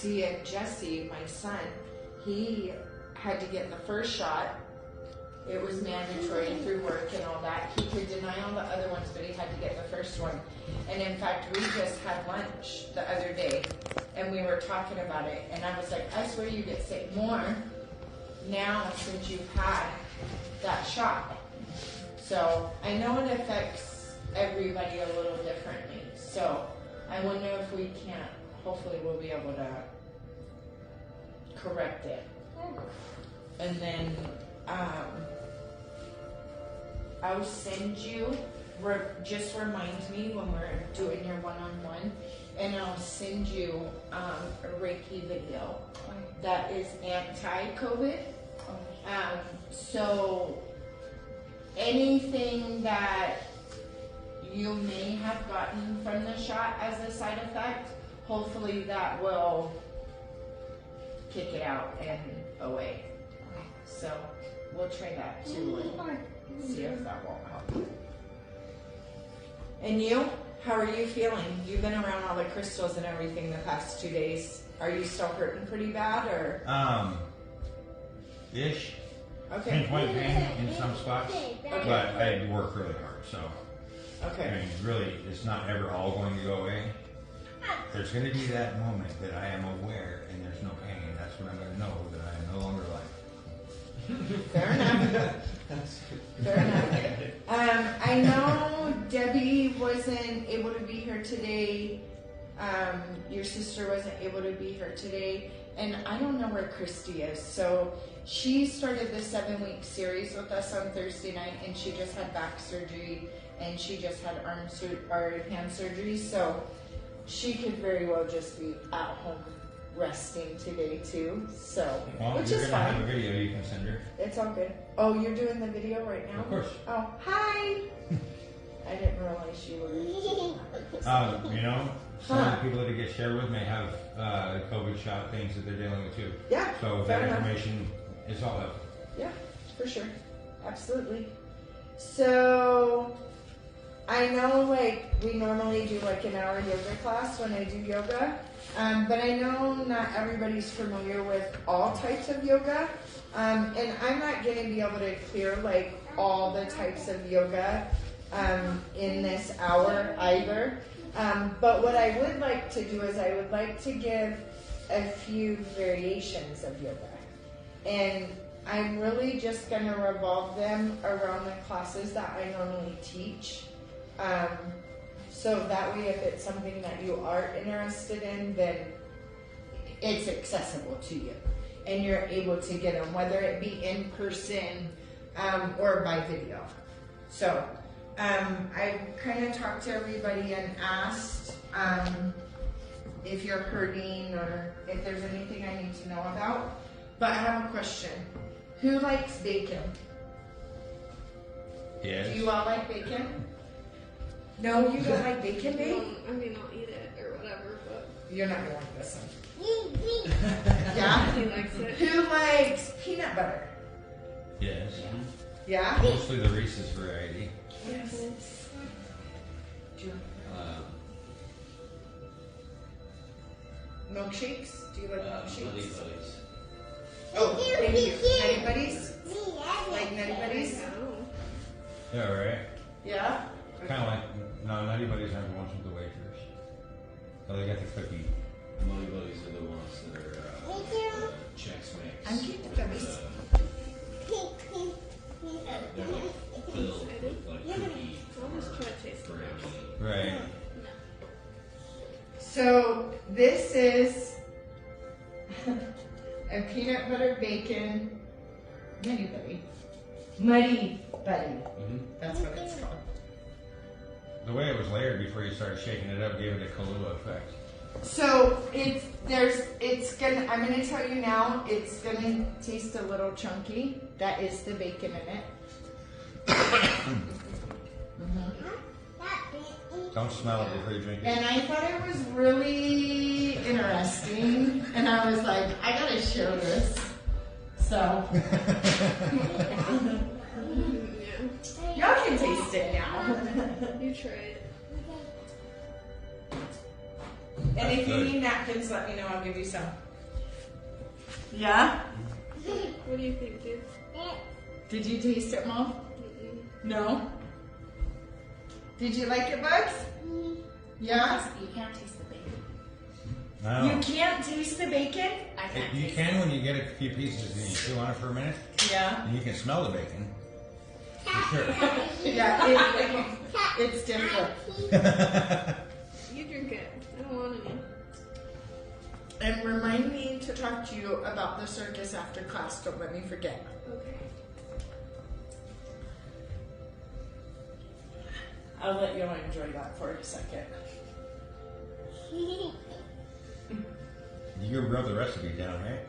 See, and Jesse, my son, he had to get the first shot. It was mandatory through work and all that. He could deny all the other ones, but he had to get the first one. And in fact, we just had lunch the other day, and we were talking about it. And I was like, I swear you get sick more now since you've had that shot. So I know it affects everybody a little differently. So I wonder if we can't, hopefully we'll be able to correct it. And then I'll send you, just remind me when we're doing your one-on-one, and I'll send you a Reiki video that is anti-COVID. So anything that you may have gotten from the shot as a side effect, hopefully that will kick it out and away. So we'll try that too and see if that won't help. And you? How are you feeling? You've been around all the crystals and everything the past 2 days. Are you still hurting pretty bad, or? Ish. Okay. Pinpoint pain in some spots, but I work really hard, so. Okay. I mean, really, it's not ever all going to go away. There's going to be that moment that I am aware and there's no pain. That's when I'm going to know that I am no longer alive. Fair enough. Fair enough. I know Debbie wasn't able to be here today. Your sister wasn't able to be here today. And I don't know where Christy is. So she started the 7-week series with us on Thursday night, and she just had back surgery, and she just had hand surgery. So she could very well just be at home resting today too. So, which is fine. You're gonna have a video you can send her. It's all good. Oh, you're doing the video right now? Of course. Oh, hi. I didn't realize you were. You know, some of the people that it gets shared with may have COVID shot things that they're dealing with too. Yeah. So that information is all helpful. Yeah, for sure. Absolutely. So I know, like, we normally do like an hour yoga class when I do yoga, but I know not everybody's familiar with all types of yoga, and I'm not going to be able to clear like all the types of yoga in this hour either. But what I would like to do is I would like to give a few variations of yoga, and I'm really just going to revolve them around the classes that I normally teach. So that way, if it's something that you are interested in, then it's accessible to you and you're able to get them, whether it be in person or by video. So I kind of talked to everybody and asked if you're hurting or if there's anything I need to know about. But I have a question. Who likes bacon? Yes. Do you all like bacon? No, you don't like bacon, babe? I mean, I'll eat it or whatever, but... You're not going to like this one. Yeah? He likes it. Who likes peanut butter? Yes. Yeah? Mostly the Reese's variety. Yes. Milkshakes? Do you like milkshakes? Nutty Buddies. Oh, thank you. Nutty Buddies? Like Nutty Buddies? Yeah, right. Yeah? Kind of like, no, Nutty Buddies aren't the ones with the wafers. Oh, they got the cookie. Nutty Buddies are the ones that are Chex Mix. I'm keeping the gummies. They're filled with like cookie I'll just try to taste them. Right. So this is a peanut butter bacon Nutty Buddy. Muddy Buddy. Mm-hmm. That's what it's called. The way it was layered before you started shaking it up gave it a Kahlua effect. So I'm gonna tell you now, it's gonna taste a little chunky. That is the bacon in it. Don't smell it before you drink it. And I thought it was really interesting, and I was like, I gotta share this. So y'all can taste it now. You try it. And That's if you good. need napkins, let me know. I'll give you some. Yeah? What do you think, dude? Did you taste it, Mom? Mm-mm. No? Did you like it, Bugs? Yeah? You can't taste the bacon. No. You can't taste the bacon? I can't You taste can when you get a few pieces and you chew on it for a minute, Yeah. and you can smell the bacon. For sure. Yeah, it's different. You drink it. I don't want any. And remind me to talk to you about the circus after class. Don't let me forget. Okay. I'll let you enjoy that for a second. You wrote the recipe down, right?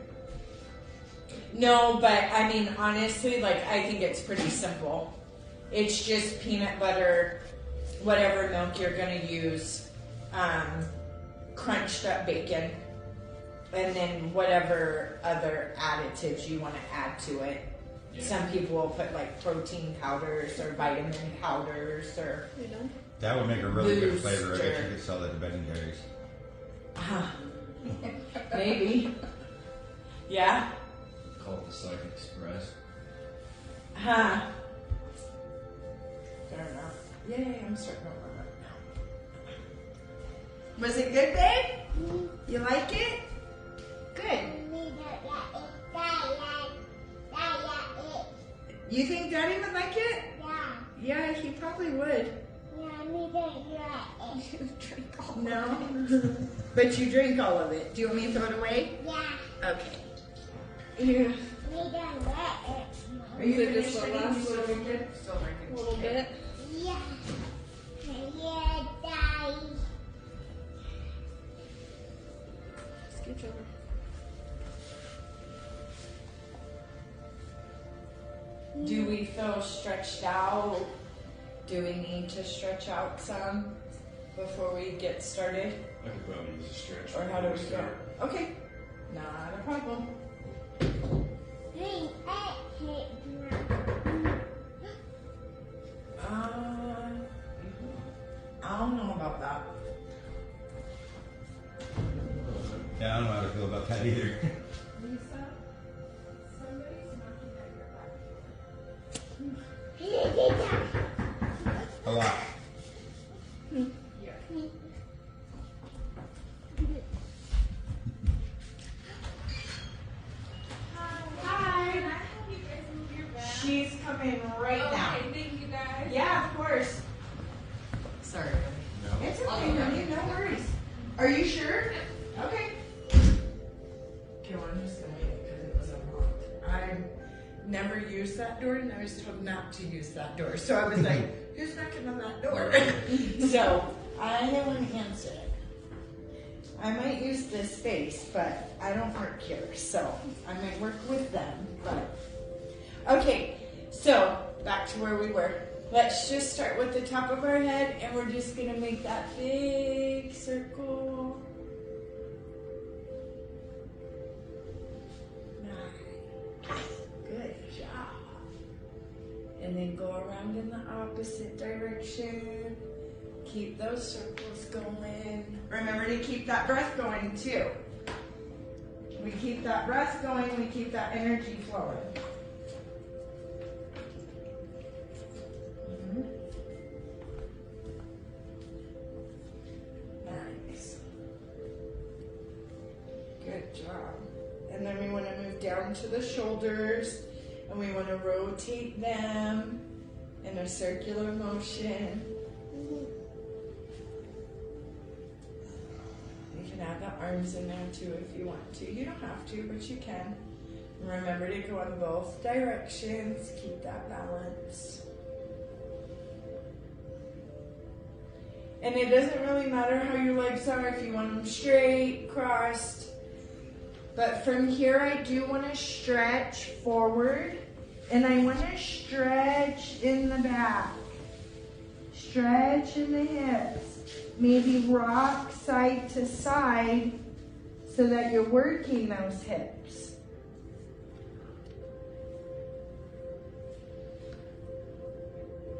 No, but I mean, honestly, like, I think it's pretty simple. It's just peanut butter, whatever milk you're gonna use, crunched up bacon, and then whatever other additives you want to add to it. Yeah. Some people will put like protein powders or vitamin powders or You done? That would make a really good Booster. flavor. I bet you could sell that to Ben and Jerry's. maybe. Yeah? Call it the Psych Express. Huh. Fair enough. Yay, I'm starting to warm up now. Was it good, babe? You like it? Good. You think Daddy would like it? Yeah, he probably would. Drink all. No? But you drink all of it. Do you want me to throw it away? Okay. Yeah. Are you Is it finished just the drinking? last You still drinking? Still A drinking. little bit. Scooch over. Do we feel stretched out? Do we need to stretch out some before we get started? I could probably use a stretch. Or how do before we go? start. Okay, not a problem. I don't know about that. Yeah, I don't know how to feel about that either. Lisa, somebody's knocking at your back. A lot. Hi. She's coming right now. Thank you guys. Yeah, of course. Sorry. No. It's okay, honey. No worries. Are you sure? Okay. Okay, well, I'm just gonna wait because it was unlocked. I never used that door, and I was told not to use that door. So I was like, "Who's knocking on that door?" So I don't want to answer it. I might use this space, but I don't work here, so I might work with them. But okay, so back to where we were. Let's just start with the top of our head, and we're just gonna make that big circle. Nice. Good job. And then go around in the opposite direction. Keep those circles going. Remember to keep that breath going too. We keep that breath going, we keep that energy flowing. Nice. Good job. And then we want to move down to the shoulders, and we want to rotate them in a circular motion. You can add the arms in there too if you want to. You don't have to, but you can. And remember to go in both directions. Keep that balance. And it doesn't really matter how your legs are, if you want them straight, crossed. But from here, I do want to stretch forward, and I want to stretch in the back. Stretch in the hips. Maybe rock side to side so that you're working those hips.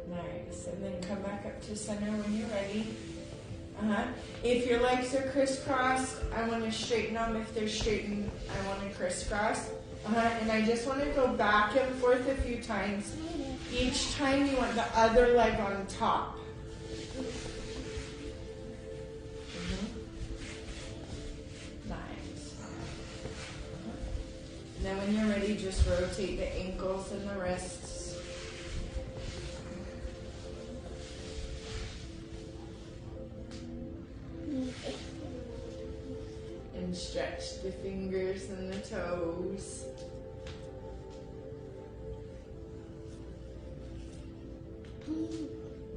Nice. And then come back up to center when you're ready. If your legs are crisscrossed, I want to straighten them. If they're straightened, I want to crisscross. And I just want to go back and forth a few times. Each time you want the other leg on top. Nice. And then when you're ready, just rotate the ankles and the wrists. And stretch the fingers and the toes.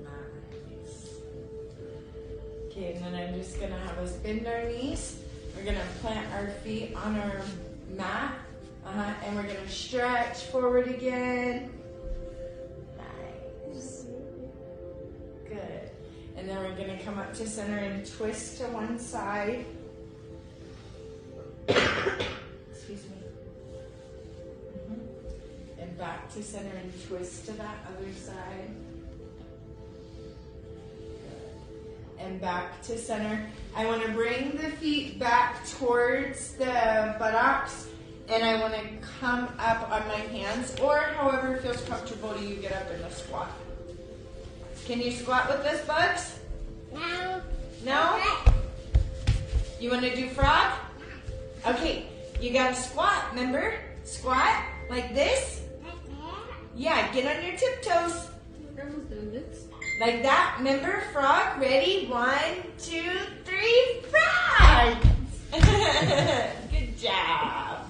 Nice. Okay, and then I'm just gonna have us bend our knees. We're gonna plant our feet on our mat. And we're gonna stretch forward again. Nice. Good. And then we're gonna come up to center and twist to one side. Excuse me. And back to center and twist to that other side. And back to center. I want to bring the feet back towards the buttocks, and I want to come up on my hands, or however feels comfortable to you, get up in the squat. Can you squat with us, Bugs? No. No? You want to do frog? Okay, you got to squat, remember? Squat, like this. Yeah, get on your tiptoes. Grandma's doing this. Like that, remember? Frog, ready? 1, 2, 3, frog! Good job.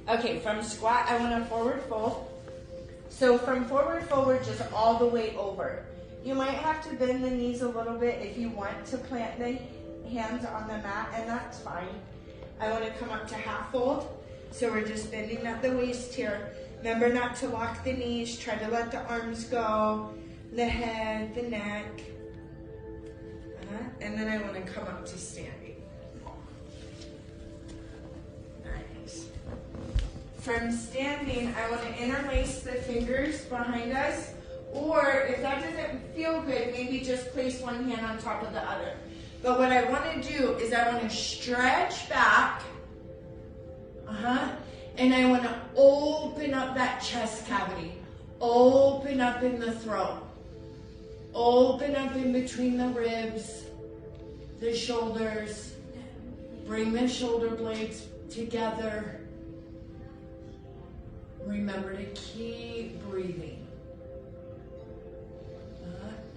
Okay, from squat, I want a forward fold. So from forward fold, we're just all the way over. You might have to bend the knees a little bit if you want to plant the hands on the mat, and that's fine. I want to come up to half fold. So we're just bending at the waist here. Remember not to lock the knees. Try to let the arms go, the head, the neck. And then I want to come up to standing. Nice. From standing, I want to interlace the fingers behind us. Or if that doesn't feel good, maybe just place one hand on top of the other. But what I want to do is I want to stretch back. And I want to open up that chest cavity. Open up in the throat. Open up in between the ribs, the shoulders. Bring the shoulder blades together. Remember to keep breathing.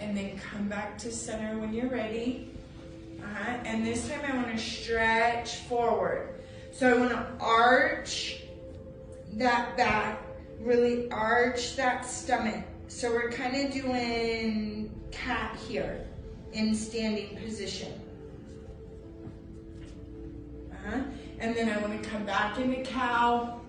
And then come back to center when you're ready. And this time I want to stretch forward. So I want to arch that back, really arch that stomach. So we're kind of doing cat here in standing position. And then I want to come back into cow.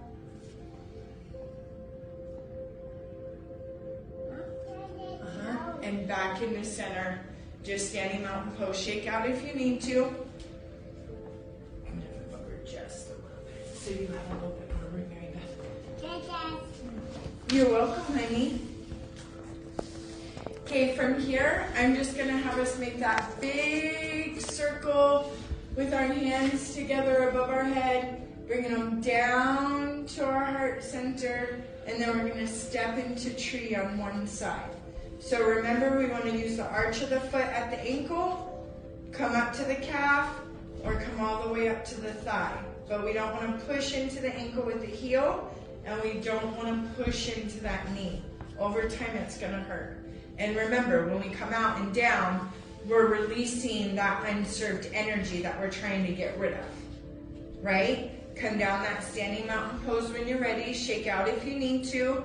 And back into center. Just standing mountain pose. Shake out if you need to. I'm going to lower just a little bit so you have a little bit more room, Mary Beth. You're welcome, honey. Okay, from here, I'm just going to have us make that big circle with our hands together above our head, bringing them down to our heart center, and then we're going to step into tree on one side. So remember, we want to use the arch of the foot at the ankle, come up to the calf, or come all the way up to the thigh. But we don't want to push into the ankle with the heel, and we don't want to push into that knee. Over time, it's going to hurt. And remember, when we come out and down, we're releasing that unserved energy that we're trying to get rid of, right? Come down that standing mountain pose when you're ready. Shake out if you need to.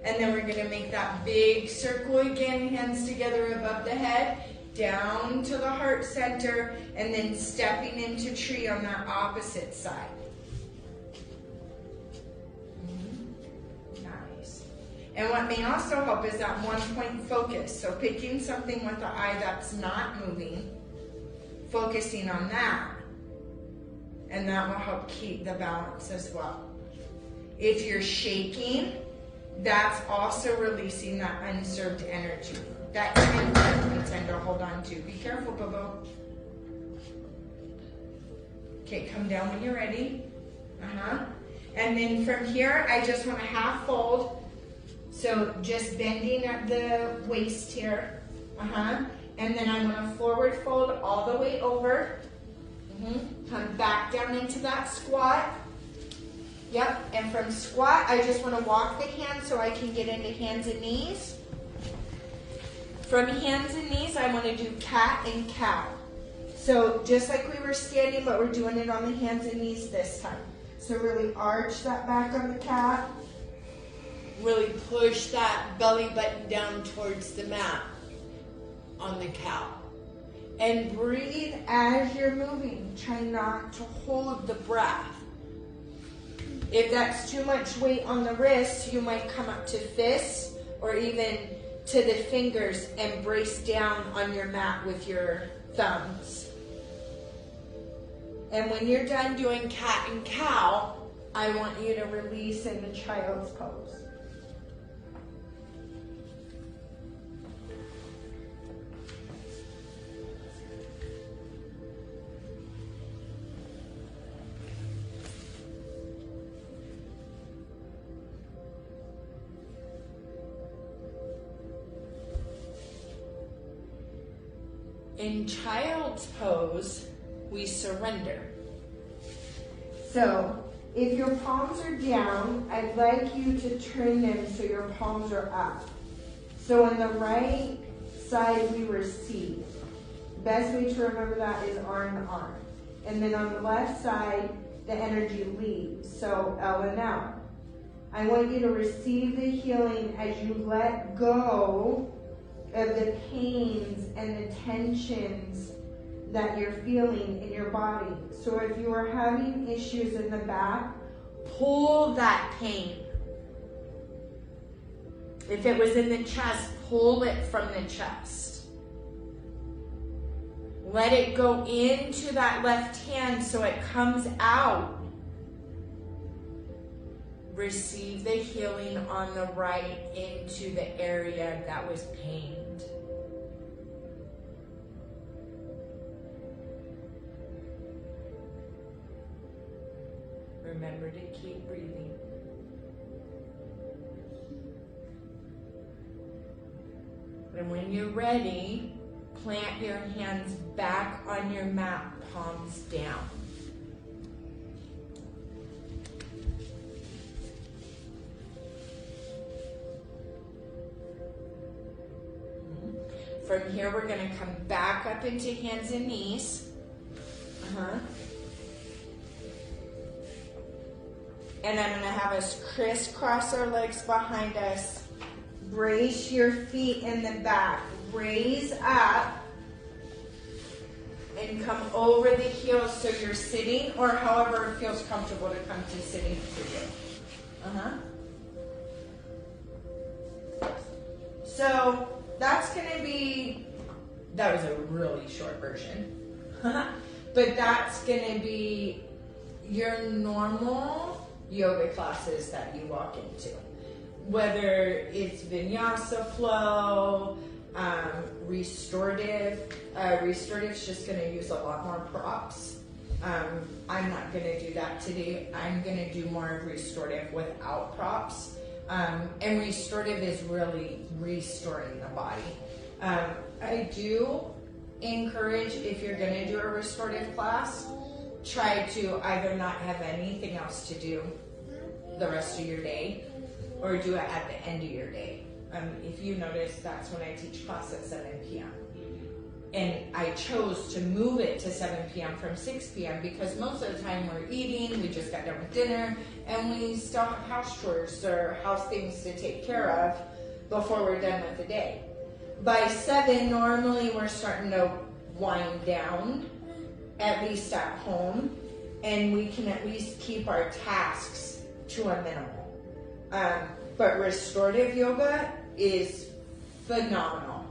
And then we're going to make that big circle again, hands together above the head, down to the heart center, and then stepping into tree on that opposite side. Nice. And what may also help is that one-point focus. So picking something with the eye that's not moving, focusing on that, and that will help keep the balance as well. If you're shaking, that's also releasing that unserved energy. That we tend to hold on to. Be careful, Bobo. Okay, come down when you're ready. And then from here, I just want to half fold. So just bending at the waist here. And then I'm going to forward fold all the way over. Come back down into that squat. Yep, and from squat, I just want to walk the hands so I can get into hands and knees. From hands and knees, I want to do cat and cow. So just like we were standing, but we're doing it on the hands and knees this time. So really arch that back on the cat. Really push that belly button down towards the mat on the cow. And breathe as you're moving. Try not to hold the breath. If that's too much weight on the wrists, you might come up to fists or even to the fingers and brace down on your mat with your thumbs. And when you're done doing cat and cow, I want you to release in the child's pose. In child's pose, we surrender. So, if your palms are down, I'd like you to turn them so your palms are up. So on the right side, we receive. Best way to remember that is arm to arm. And then on the left side, the energy leaves. So L and L. I want you to receive the healing as you let go of the pains and the tensions that you're feeling in your body. So if you are having issues in the back, pull that pain. If it was in the chest, pull it from the chest. Let it go into that left hand so it comes out. Receive the healing on the right into the area that was pained. Remember to keep breathing. And when you're ready, plant your hands back on your mat, palms down. From here, we're going to come back up into hands and knees. And I'm going to have us crisscross our legs behind us. Brace your feet in the back. Raise up. And come over the heels so you're sitting, or however it feels comfortable to come to sitting for you. So that's going to be, that was a really short version. But that's going to be your normal yoga classes that you walk into. Whether it's vinyasa flow, restorative. Restorative's just going to use a lot more props. I'm not going to do that today. I'm going to do more of restorative without props. And restorative is really restoring the body. I do encourage, if you're going to do a restorative class, try to either not have anything else to do the rest of your day, or do it at the end of your day. If you notice, that's when I teach class at 7 p.m. And I chose to move it to 7 p.m. from 6 p.m. because most of the time we're eating, we just got done with dinner, and we still have house chores or house things to take care of before we're done with the day. By 7, normally we're starting to wind down, at least at home, and we can at least keep our tasks to a minimal. But restorative yoga is phenomenal.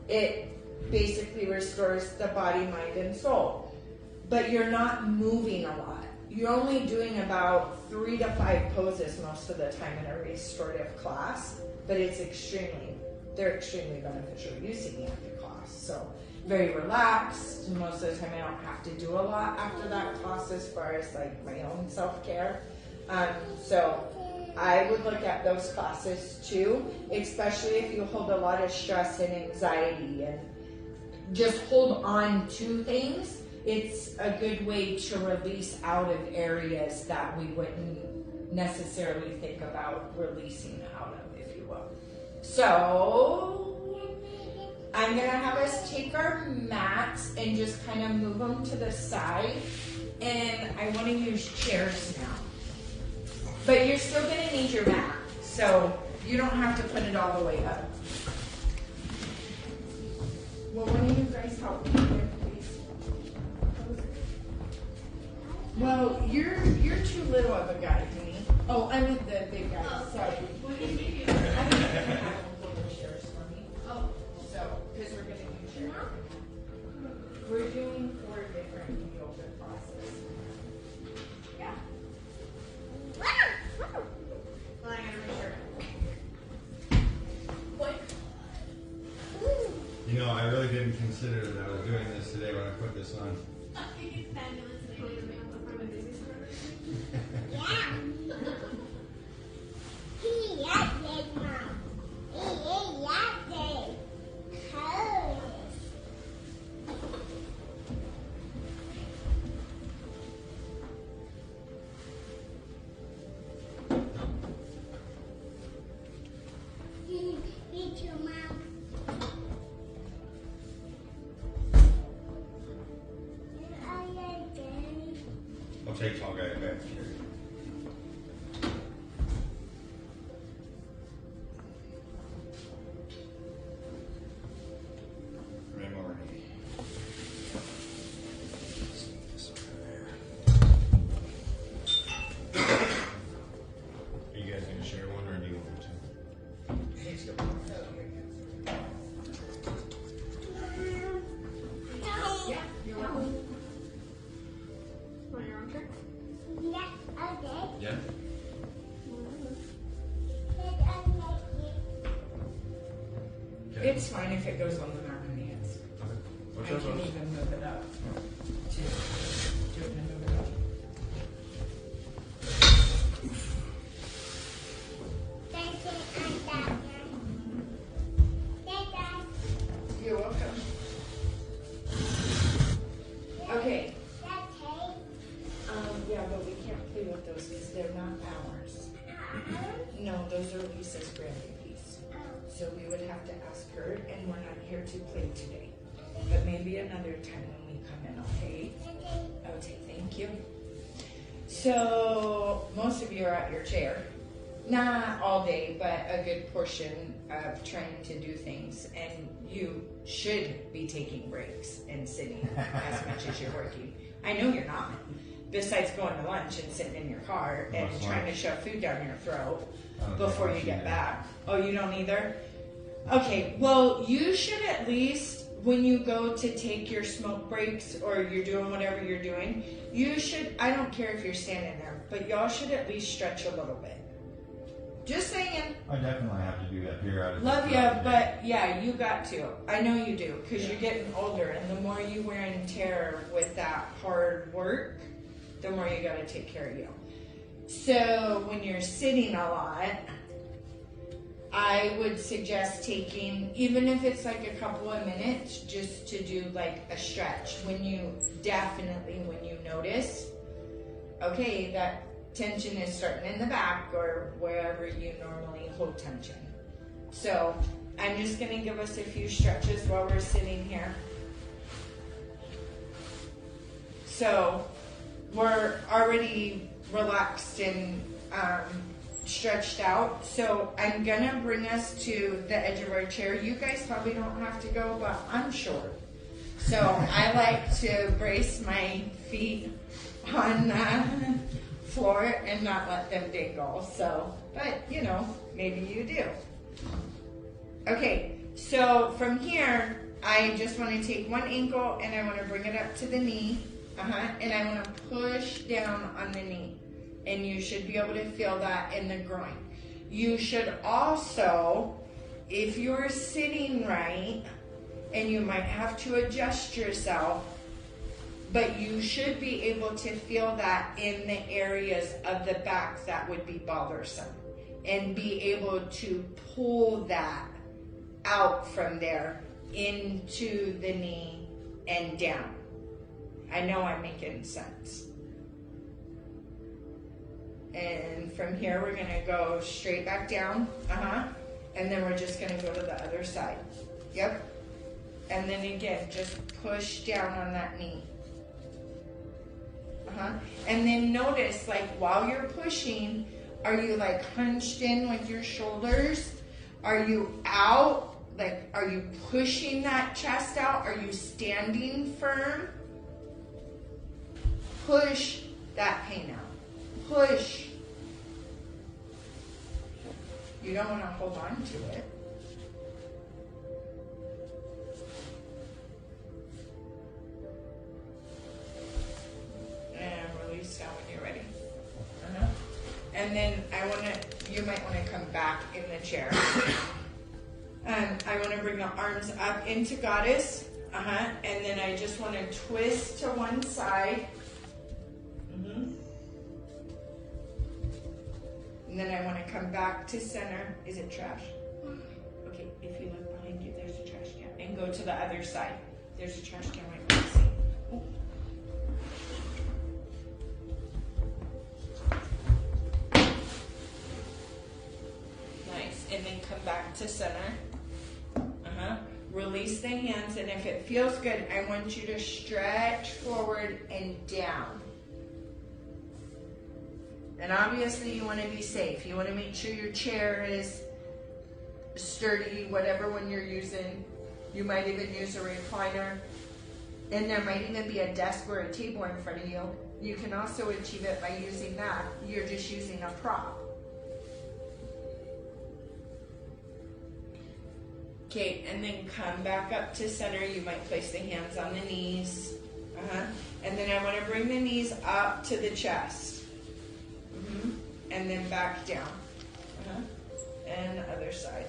It basically restores the body, mind, and soul. But you're not moving a lot. You're only doing about 3 to 5 poses most of the time in a restorative class, but they're extremely beneficial using the class. So very relaxed. Most of the time I don't have to do a lot after that class as far as like my own self-care. So I would look at those classes too, especially if you hold a lot of stress and anxiety and just hold on to things. It's a good way to release out of areas that we wouldn't necessarily think about releasing out of, if you will. So I'm gonna have us take our mats and just kind of move them to the side, and I want to use chairs now. But you're still gonna need your mat, so you don't have to put it all the way up. Well, one of you guys help me here, please. Well, you're too little of a guy, honey. Oh, I'm the big guy. Sorry. What do you mean? I think you can have them pull the chairs for me. Oh. So, because we're gonna do chairs. We're doing 4 different yoga classes. Yeah. Well, I gotta make sure. What? You know, I really didn't consider that I was doing this today when I put this on. He's fabulous. They always make up for my babysitter. I'll take tall guy back here. Memory. Are you guys gonna share one or do you want me to? He's got one. Yeah, you're welcome. Want your own trick? Yeah? Okay. It's fine if it goes on the mat and hands. Okay. I What's can up, Rose? even move it up too. Do it and move it up. You're welcome. Okay. Yeah, but we can't play with those because they're not ours. No, those are Lisa's grandbabies. So we would have to ask her, and we're not here to play today. But maybe another time when we come in, okay? Okay, thank you. So most of you are at your chair. Not all day, but a good portion of trying to do things. And you should be taking breaks and sitting as much as you're working. I know you're not. Besides going to lunch and sitting in your car and What's trying lunch? to shove food down your throat I don't before think you I get see back. Oh, you don't either? Okay, well, you should at least, when you go to take your smoke breaks or you're doing whatever you're doing, you should, I don't care if you're standing there, but y'all should at least stretch a little bit. Just saying. I definitely have to do that periodically. Love ya, but yeah, you got to. I know you do, because you're getting older, and the more you wear and tear with that hard work, the more you got to take care of you. So when you're sitting a lot, I would suggest taking, even if it's like a couple of minutes, just to do like a stretch. When you notice, okay, that tension is starting in the back or wherever you normally hold tension. So I'm just going to give us a few stretches while we're sitting here. So we're already relaxed and stretched out. So I'm going to bring us to the edge of our chair. You guys probably don't have to go, but I'm short. So I like to brace my feet on the floor and not let them dangle. So, but you know, maybe you do. Okay, so from here, I just want to take one ankle and I want to bring it up to the knee. And I want to push down on the knee. And you should be able to feel that in the groin. You should also, if you're sitting right and you might have to adjust yourself, but you should be able to feel that in the areas of the back that would be bothersome and be able to pull that out from there into the knee and down. I know I'm making sense. And from here, we're gonna go straight back down. And then we're just gonna go to the other side. Yep. And then again, just push down on that knee. And then notice, like, while you're pushing, are you like hunched in with your shoulders? Are you out? Like, are you pushing that chest out? Are you standing firm? Push that pain out. Push. You don't want to hold on to it. And release down when you're ready. And then you might want to come back in the chair. I want to bring the arms up into goddess. And then I just want to twist to one side. And then I want to come back to center. Is it trash? Okay, if you look behind you, there's a trash can. And go to the other side. There's a trash can right there. See? Oh. Nice. And then come back to center. Release the hands, and if it feels good, I want you to stretch forward and down. And obviously you want to be safe. You want to make sure your chair is sturdy, whatever one you're using. You might even use a recliner. And there might even be a desk or a table in front of you. You can also achieve it by using that. You're just using a prop. Okay, and then come back up to center. You might place the hands on the knees. And then I want to bring the knees up to the chest. And then back down. And the other side.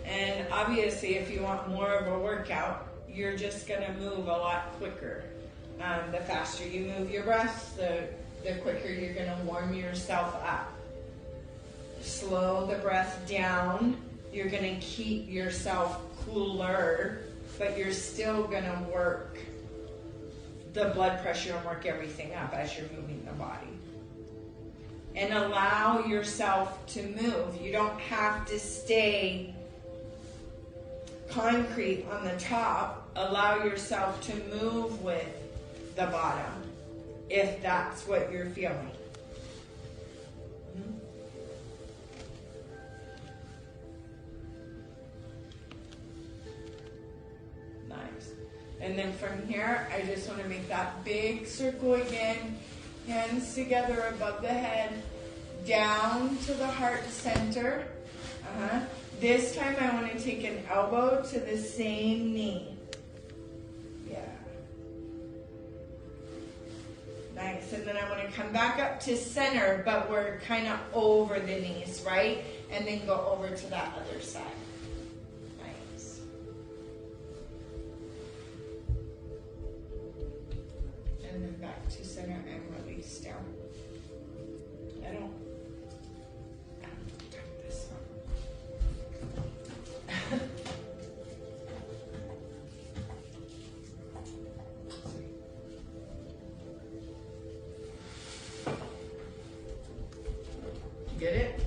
And obviously, if you want more of a workout, you're just going to move a lot quicker. The faster you move your breath, the quicker you're going to warm yourself up. Slow the breath down. You're going to keep yourself cooler, but you're still going to work the blood pressure and work everything up as you're moving the body. And allow yourself to move. You don't have to stay concrete on the top. Allow yourself to move with the bottom if that's what you're feeling. Nice. And then from here, I just want to make that big circle again. Hands together above the head, down to the heart center. This time I want to take an elbow to the same knee. Yeah. Nice. And then I want to come back up to center, but we're kind of over the knees, right? And then go over to that other side. Nice. And then back to center and release down. I don't turn this on. Get it?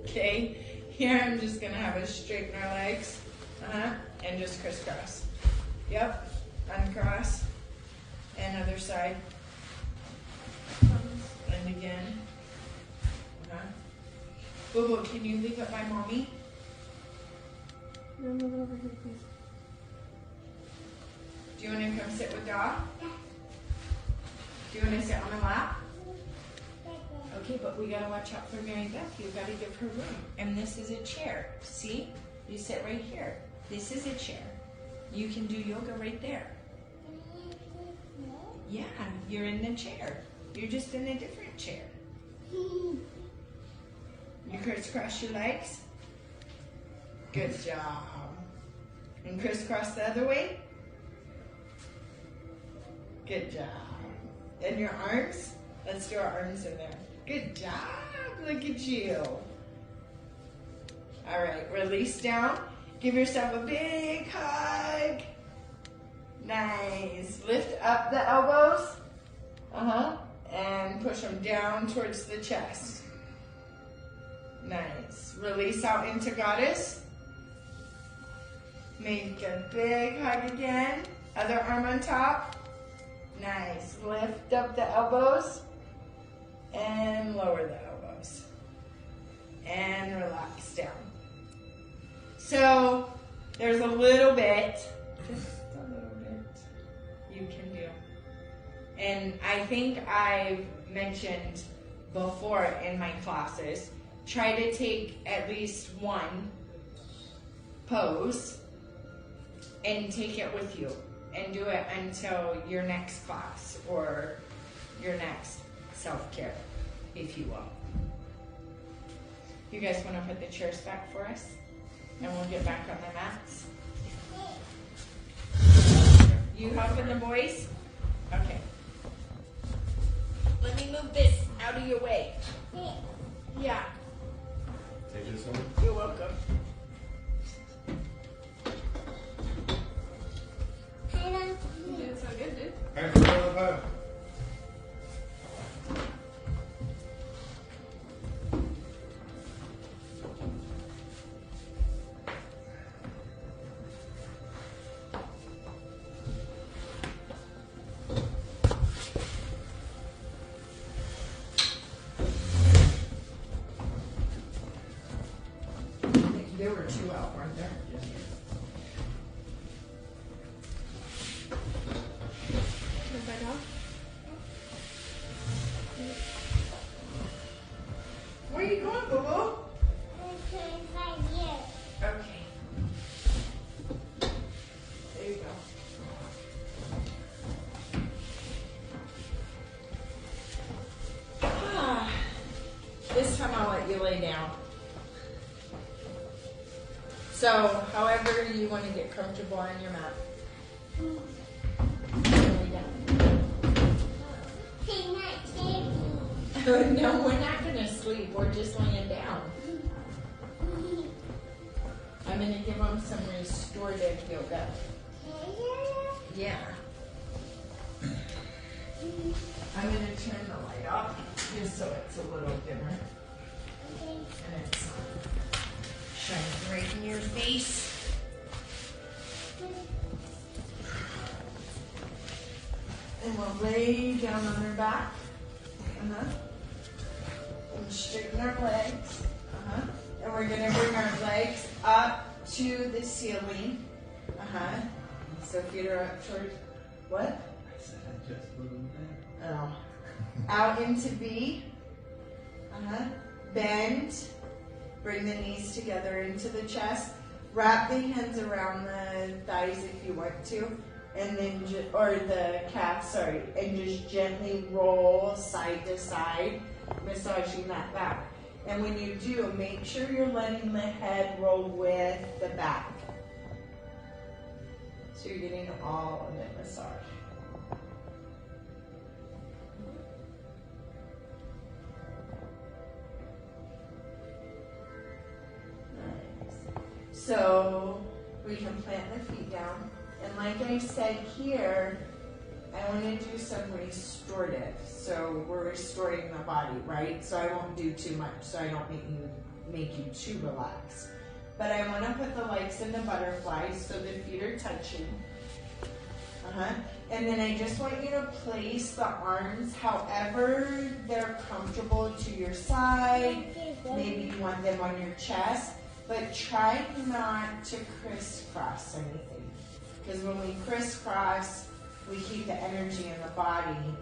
Okay. Here I'm just gonna have us straighten our legs. And just crisscross. Yep. Uncross. And other side. And again. Boo Boo, can you leave it by mommy? No, move it over here, please. Do you want to come sit with Dog? Do you want to sit on my lap? Okay, but we gotta watch out for Mary Beth. You gotta give her room. And this is a chair. See? You sit right here. This is a chair. You can do yoga right there. Yeah, you're in the chair. You're just in a different chair. You crisscross your legs. Good job. And crisscross the other way. Good job. And your arms? Let's do our arms in there. Good job. Look at you. All right, release down. Give yourself a big hug. Nice. Lift up the elbows. And push them down towards the chest. Nice. Release out into goddess. Make a big hug again. Other arm on top. Nice. Lift up the elbows and lower the elbows. And relax down. So there's a little bit, just a little bit you can do. And I think I've mentioned before in my classes, try to take at least one pose and take it with you and do it until your next class or your next self-care, if you will. You guys want to put the chairs back for us? And we'll get back on the mats. You helping the boys? Okay. Let me move this out of your way. Yeah. Take this one. You're welcome. You did so good, dude. Hey, put it on the pile. There were two out, weren't there? Turn back off. Where are you going, Boo-Boo? Okay. There you go. This time I'll let you lay down. So, however you want to get comfortable on your mat. Lay down. No, we're not going to sleep. We're just laying down. I'm going to give them some restorative yoga. Yeah. I'm going to turn the light off just so it's a little dimmer. And it's shining right in your face. And we'll lay down on our back. And straighten our legs. And we're going to bring our legs up to the ceiling. So feet are up towards what? I said just a little bit. Oh. Out into V. Bend. Bring the knees together into the chest. Wrap the hands around the thighs if you want to. And then, or the calf, sorry. And just gently roll side to side, massaging that back. And when you do, make sure you're letting the head roll with the back. So you're getting all of the massage. So we can plant the feet down. And like I said here, I want to do some restorative. So we're restoring the body, right? So I won't do too much so I don't make you too relaxed. But I want to put the legs in the butterflies so the feet are touching. And then I just want you to place the arms however they're comfortable to your side. Maybe you want them on your chest. But try not to crisscross anything. Because when we crisscross, we keep the energy in the body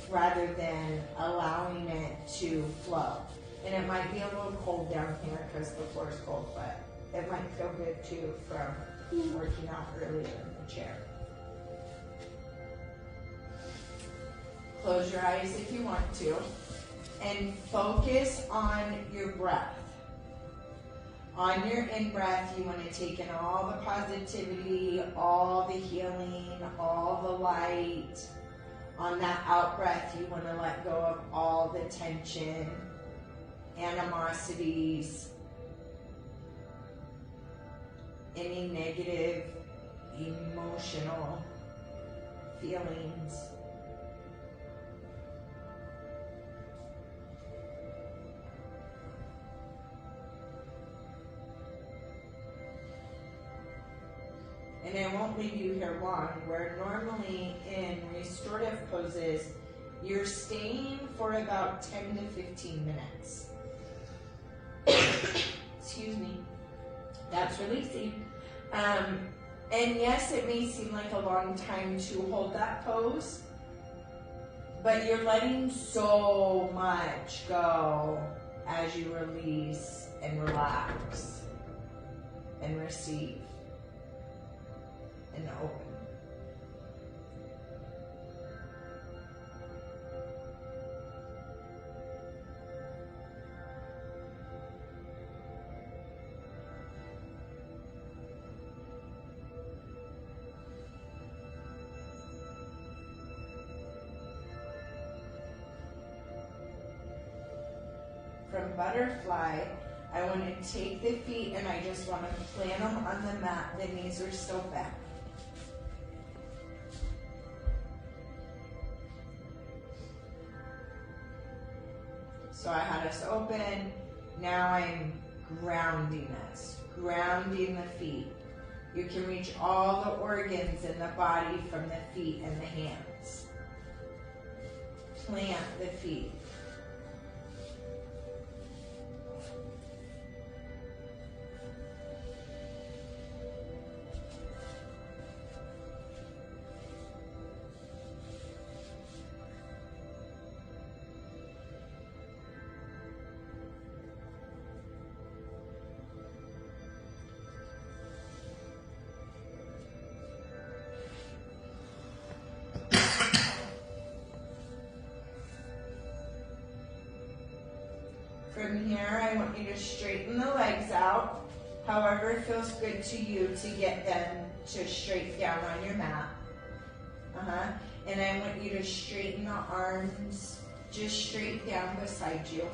rather than allowing it to flow. And it might be a little cold down here because the floor is cold, but it might feel good too from working out earlier in the chair. Close your eyes if you want to. And focus on your breath. On your in-breath, you want to take in all the positivity, all the healing, all the light. On that out-breath, you want to let go of all the tension, animosities, any negative emotional feelings. And I won't leave you here long, where normally in restorative poses, you're staying for about 10 to 15 minutes. Excuse me. That's releasing. And yes, it may seem like a long time to hold that pose, but you're letting so much go as you release and relax and receive and open. From butterfly, I want to take the feet and I just want to plant them on the mat. The knees are still back. So I had us open. Now I'm grounding us, grounding the feet. You can reach all the organs in the body from the feet and the hands. Plant the feet. From here, I want you to straighten the legs out, however it feels good to you to get them to straight down on your mat. And I want you to straighten the arms just straight down beside you.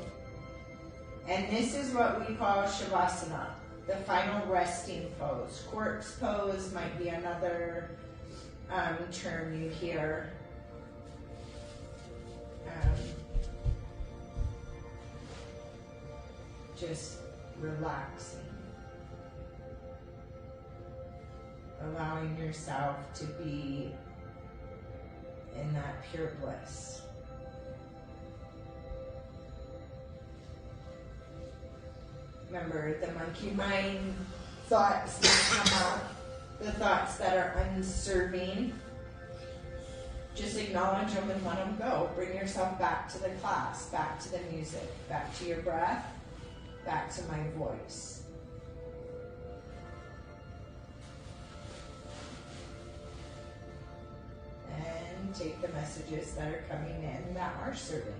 And this is what we call Shavasana, the final resting pose. Corpse pose might be another term you hear. Just relaxing, allowing yourself to be in that pure bliss. Remember, the monkey mind thoughts that come up, the thoughts that are unserving, just acknowledge them and let them go. Bring yourself back to the class, back to the music, back to your breath, back to my voice. And take the messages that are coming in that are serving.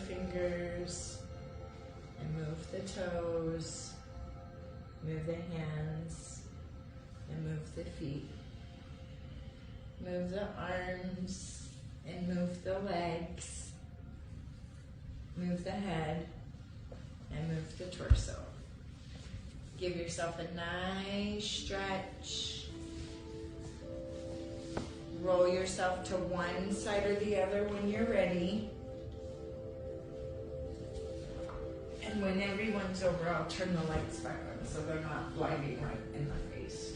fingers and move the toes, move the hands, and move the feet. Move the arms and move the legs. Move the head and move the torso. Give yourself a nice stretch. Roll yourself to one side or the other when you're ready. And when everyone's over, I'll turn the lights back on so they're not blinding right in the face.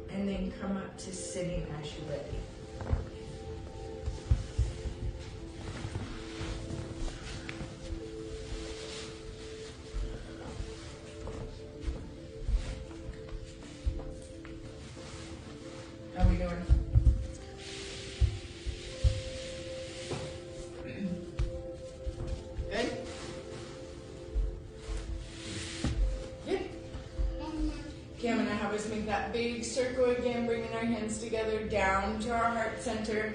And then come up to sitting as you're ready. How we doing? Good? Good. Okay, I'm gonna have us make that big circle again, bringing our hands together down to our heart center.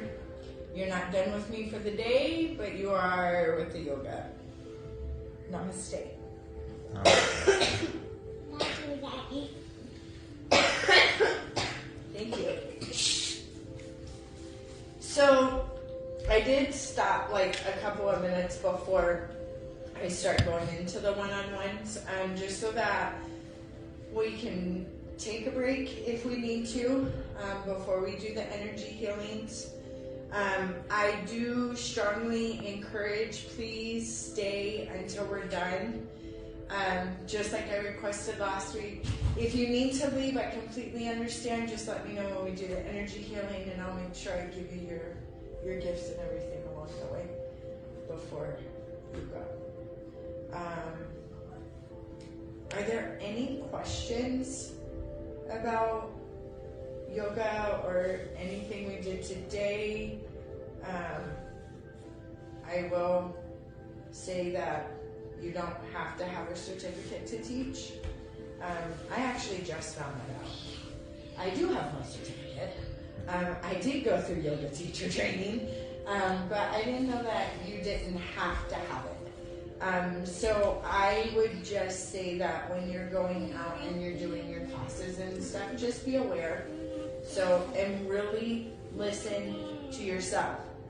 You're not done with me for the day, but you are with the yoga. Namaste. Thank you. So, I did stop like a couple of minutes before I start going into the one-on-ones, just so that we can take a break if we need to before we do the energy healings. I do strongly encourage, please stay until we're done. Just like I requested last week. If you need to leave, I completely understand. Just let me know when we do the energy healing, and I'll make sure I give you your gifts and everything along the way before you go. Are there any questions about yoga or anything we did today? I will say that you don't have to have a certificate to teach. I actually just found that out. I do have my certificate. I did go through yoga teacher training, but I didn't know that you didn't have to have it. So I would just say that when you're going out and you're doing your classes and stuff, just be aware. So, and really listen to yourself.